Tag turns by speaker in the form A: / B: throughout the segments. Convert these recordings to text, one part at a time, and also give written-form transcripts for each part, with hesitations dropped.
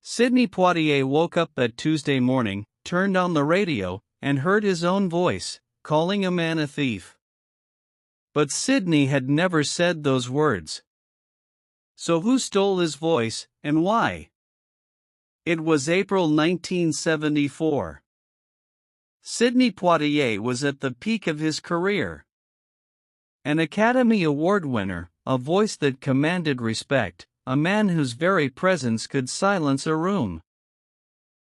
A: Sidney Poitier woke up that Tuesday morning, turned on the radio, and heard his own voice, calling a man a thief. But Sidney had never said those words. So who stole his voice, and why? It was April 1974. Sidney Poitier was at the peak of his career. An Academy Award winner, a voice that commanded respect, a man whose very presence could silence a room.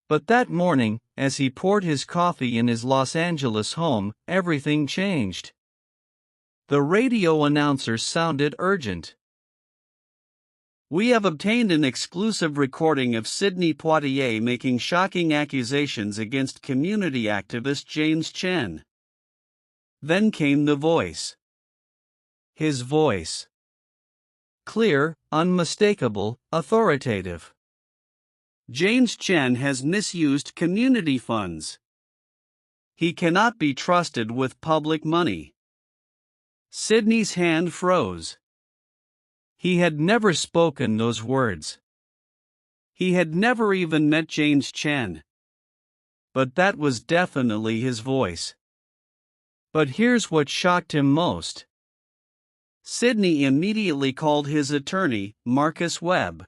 A: But that morning, as he poured his coffee in his Los Angeles home, everything changed. The radio announcer sounded urgent. "We have obtained an exclusive recording of Sidney Poitier making shocking accusations against community activist James Chen." Then came the voice. His voice. Clear, unmistakable, authoritative. "James Chen has misused community funds. He cannot be trusted with public money." Sidney's hand froze. He had never spoken those words. He had never even met James Chen. But that was definitely his voice. But here's what shocked him most. Sidney immediately called his attorney, Marcus Webb.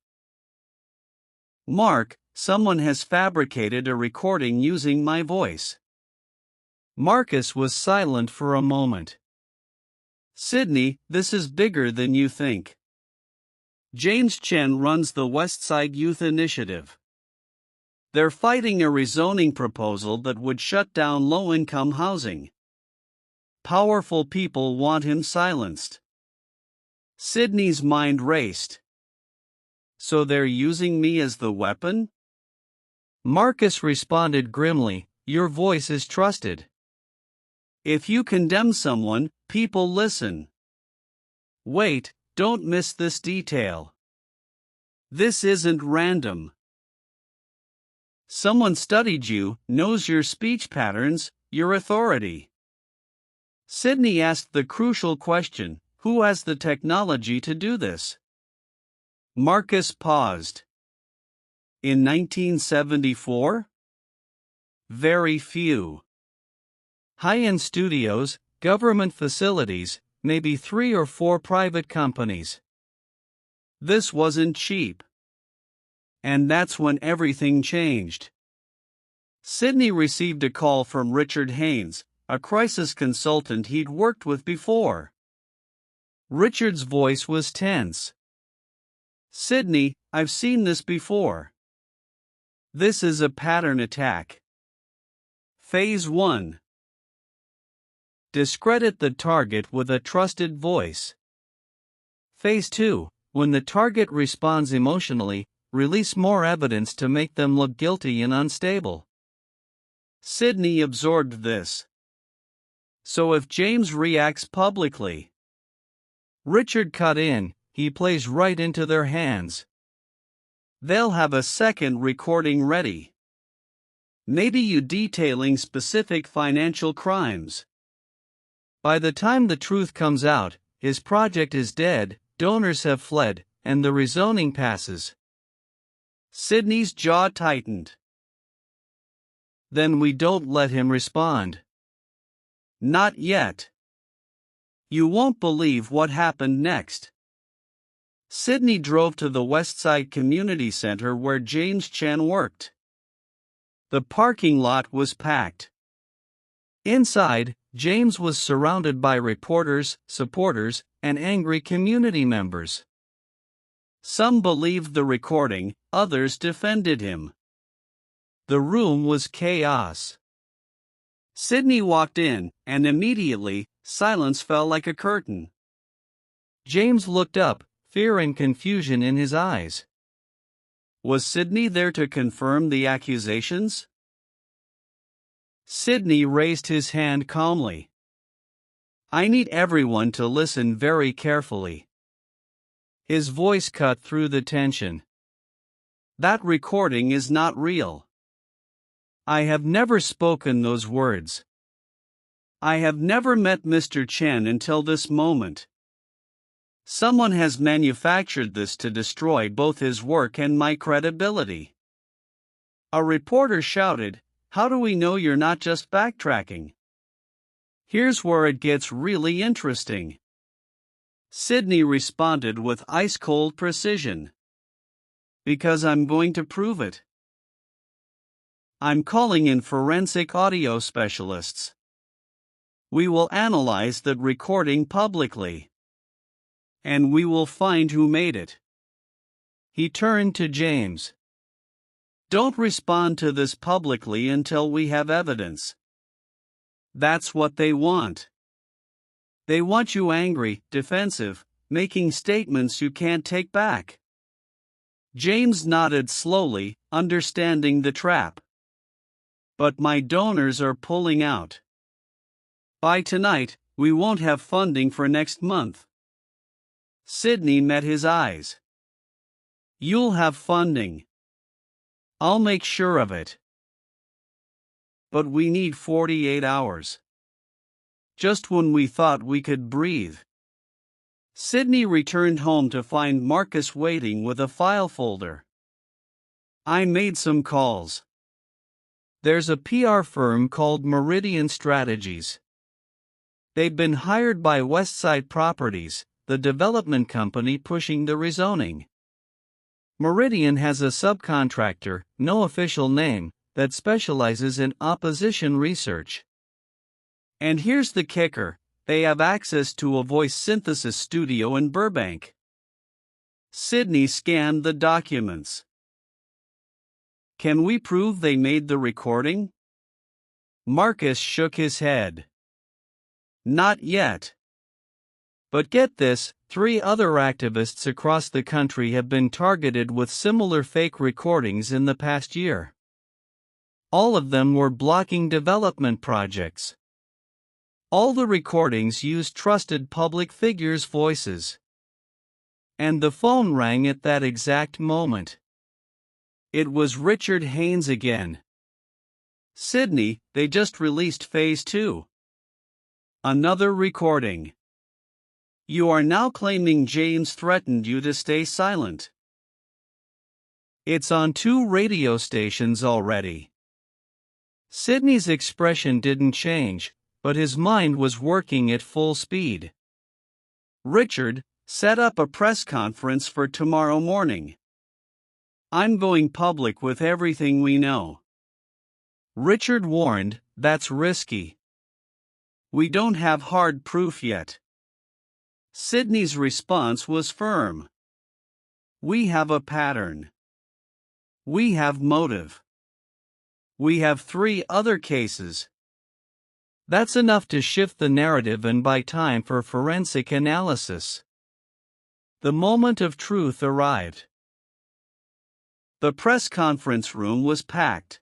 A: "Mark, someone has fabricated a recording using my voice." Marcus was silent for a moment. "Sidney, this is bigger than you think. James Chen runs the Westside Youth Initiative. They're fighting a rezoning proposal that would shut down low-income housing. Powerful people want him silenced." Sidney's mind raced. "So they're using me as the weapon?" Marcus responded grimly, "Your voice is trusted. If you condemn someone, people listen. Wait, don't miss this detail. This isn't random. Someone studied you, knows your speech patterns, your authority." Sidney asked the crucial question, who has the technology to do this? Marcus paused. In 1974? Very few. High-end studios, government facilities, maybe 3 or 4 private companies. This wasn't cheap. And that's when everything changed. Sidney received a call from Richard Haynes, a crisis consultant he'd worked with before. Richard's voice was tense. "Sidney, I've seen this before. This is a pattern attack. Phase 1. Discredit the target with a trusted voice. Phase 2. When the target responds emotionally, release more evidence to make them look guilty and unstable." Sidney absorbed this. So if James reacts publicly, Richard cut in, he plays right into their hands. They'll have a second recording ready. Maybe you detailing specific financial crimes. By the time the truth comes out, his project is dead, donors have fled, and the rezoning passes. Sidney's jaw tightened. Then we don't let him respond. Not yet. You won't believe what happened next. Sidney drove to the Westside Community Center where James Chen worked. The parking lot was packed. Inside, James was surrounded by reporters, supporters, and angry community members. Some believed the recording, others defended him. The room was chaos. Sidney walked in, and immediately, silence fell like a curtain. James looked up, fear and confusion in his eyes. Was Sidney there to confirm the accusations? Sidney raised his hand calmly. "I need everyone to listen very carefully." His voice cut through the tension. "That recording is not real. I have never spoken those words. I have never met Mr. Chen until this moment. Someone has manufactured this to destroy both his work and my credibility. A reporter shouted, "How do we know you're not just backtracking?" Here's where it gets really interesting. Sidney responded with ice-cold precision. Because I'm going to prove it. I'm calling in forensic audio specialists. We will analyze that recording publicly. And we will find who made it. He turned to James. Don't respond to this publicly until we have evidence. That's what they want. They want you angry, defensive, making statements you can't take back. James nodded slowly, understanding the trap. But my donors are pulling out. By tonight, we won't have funding for next month. Sidney met his eyes. You'll have funding. I'll make sure of it. But we need 48 hours. Just when we thought we could breathe. Sidney returned home to find Marcus waiting with a file folder. I made some calls. There's a PR firm called Meridian Strategies. They've been hired by Westside Properties, the development company pushing the rezoning. Meridian has a subcontractor, no official name, that specializes in opposition research. And here's the kicker, they have access to a voice synthesis studio in Burbank. Sidney scanned the documents. Can we prove they made the recording? Marcus shook his head. Not yet. But get this, 3 other activists across the country have been targeted with similar fake recordings in the past year. All of them were blocking development projects. All the recordings used trusted public figures' voices. And the phone rang at that exact moment. It was Richard Haynes again. Sidney, they just released Phase 2. Another recording. You are now claiming James threatened you to stay silent. It's on 2 radio stations already. Sidney's expression didn't change, but his mind was working at full speed. Richard, set up a press conference for tomorrow morning. I'm going public with everything we know. Richard warned, that's risky. We don't have hard proof yet. Sidney's response was firm. We have a pattern. We have motive. We have 3 other cases. That's enough to shift the narrative and buy time for forensic analysis. The moment of truth arrived. The press conference room was packed.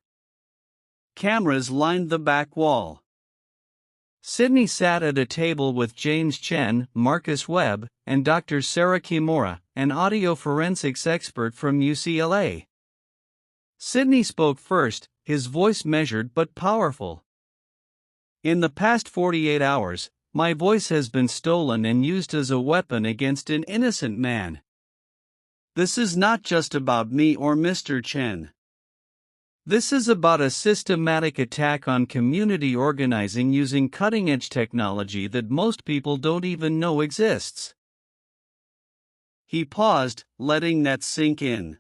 A: Cameras lined the back wall. Sidney sat at a table with James Chen, Marcus Webb, and Dr. Sarah Kimura, an audio forensics expert from UCLA. Sidney spoke first, his voice measured but powerful. In the past 48 hours, my voice has been stolen and used as a weapon against an innocent man. This is not just about me or Mr. Chen. This is about a systematic attack on community organizing using cutting-edge technology that most people don't even know exists. He paused, letting that sink in.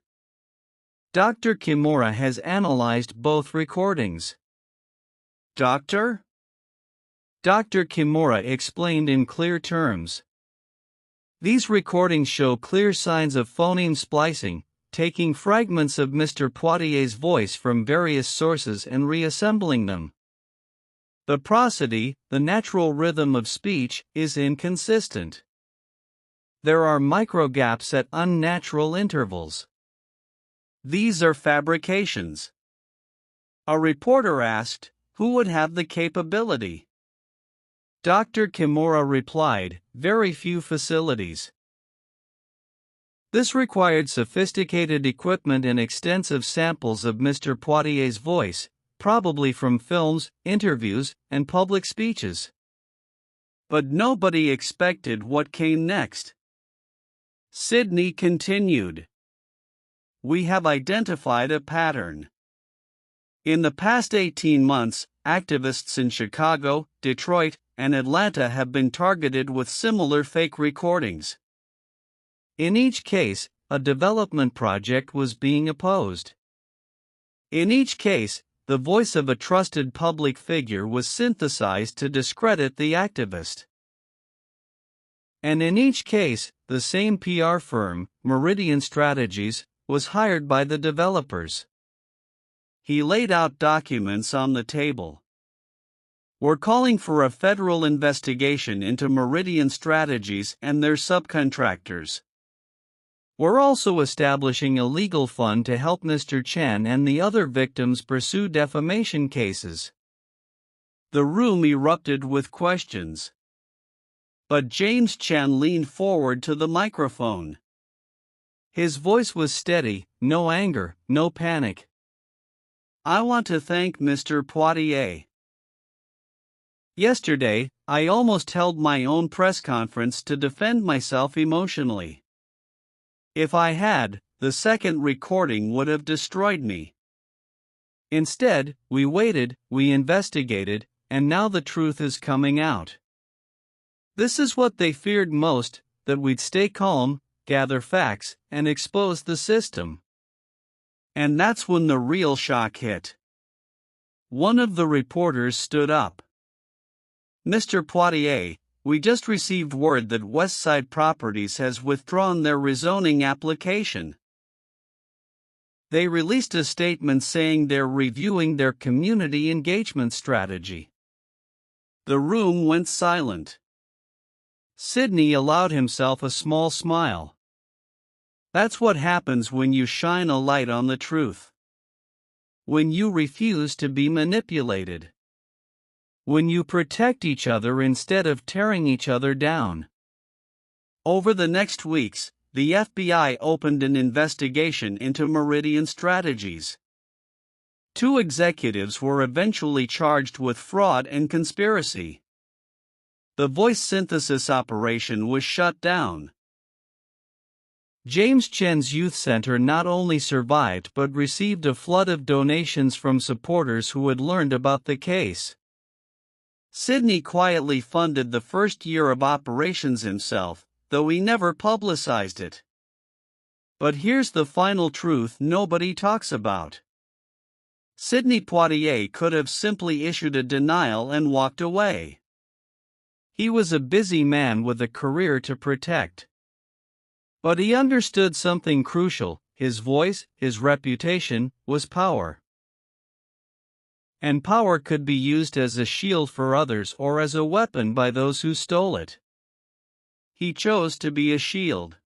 A: Dr. Kimura has analyzed both recordings. Doctor? Dr. Kimura explained in clear terms. These recordings show clear signs of phoneme splicing, taking fragments of Mr. Poitier's voice from various sources and reassembling them. The prosody, the natural rhythm of speech, is inconsistent. There are microgaps at unnatural intervals. These are fabrications. A reporter asked, who would have the capability? Dr. Kimura replied, very few facilities. This required sophisticated equipment and extensive samples of Mr. Poitier's voice, probably from films, interviews, and public speeches. But nobody expected what came next. Sidney continued. We have identified a pattern. In the past 18 months, activists in Chicago, Detroit, and Atlanta have been targeted with similar fake recordings. In each case, a development project was being opposed. In each case, the voice of a trusted public figure was synthesized to discredit the activist. And in each case, the same PR firm, Meridian Strategies, was hired by the developers. He laid out documents on the table. We're calling for a federal investigation into Meridian Strategies and their subcontractors. We're also establishing a legal fund to help Mr. Chen and the other victims pursue defamation cases. The room erupted with questions. But James Chen leaned forward to the microphone. His voice was steady, no anger, no panic. I want to thank Mr. Poitier. Yesterday, I almost held my own press conference to defend myself emotionally. If I had, the second recording would have destroyed me. Instead, we waited, we investigated, and now the truth is coming out. This is what they feared most, that we'd stay calm, gather facts, and expose the system. And that's when the real shock hit. One of the reporters stood up. Mr. Poitier, we just received word that Westside Properties has withdrawn their rezoning application. They released a statement saying they're reviewing their community engagement strategy. The room went silent. Sidney allowed himself a small smile. That's what happens when you shine a light on the truth. When you refuse to be manipulated. When you protect each other instead of tearing each other down. Over the next weeks, the FBI opened an investigation into Meridian Strategies. 2 executives were eventually charged with fraud and conspiracy. The voice synthesis operation was shut down. James Chen's youth center not only survived but received a flood of donations from supporters who had learned about the case. Sidney quietly funded the first year of operations himself, though he never publicized it. But here's the final truth nobody talks about. Sidney Poitier could have simply issued a denial and walked away. He was a busy man with a career to protect. But he understood something crucial: his voice, his reputation, was power. And power could be used as a shield for others or as a weapon by those who stole it. He chose to be a shield.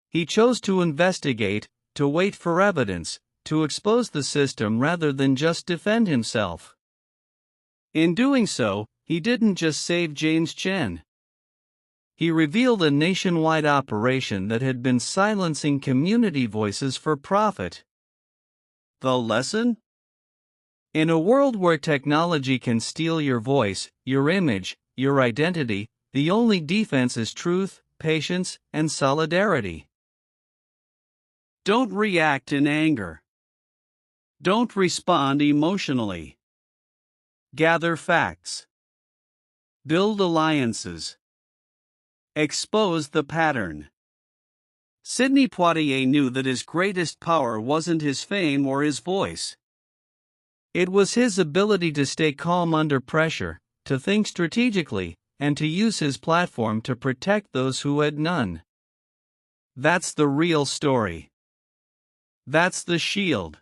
A: He chose to investigate, to wait for evidence, to expose the system rather than just defend himself. In doing so, he didn't just save James Chen. He revealed a nationwide operation that had been silencing community voices for profit. The lesson? In a world where technology can steal your voice, your image, your identity, the only defense is truth, patience, and solidarity. Don't react in anger. Don't respond emotionally. Gather facts. Build alliances. Expose the pattern. Sidney Poitier knew that his greatest power wasn't his fame or his voice. It was his ability to stay calm under pressure, to think strategically, and to use his platform to protect those who had none. That's the real story. That's the shield.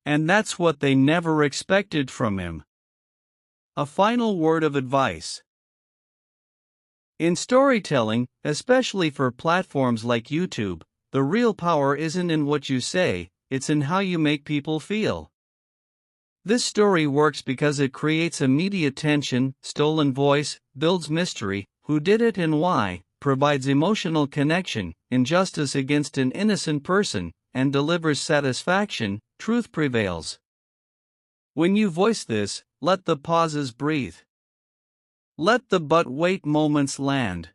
A: And that's what they never expected from him. A final word of advice. In storytelling, especially for platforms like YouTube, the real power isn't in what you say, it's in how you make people feel. This story works because it creates immediate tension, stolen voice, builds mystery, who did it and why, provides emotional connection, injustice against an innocent person, and delivers satisfaction. Truth prevails. When you voice this, let the pauses breathe. Let the but wait moments land.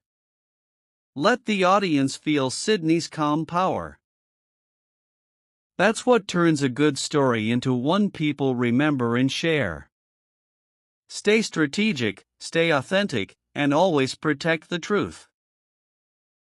A: Let the audience feel Sidney's calm power. That's what turns a good story into one people remember and share. Stay strategic, stay authentic, and always protect the truth.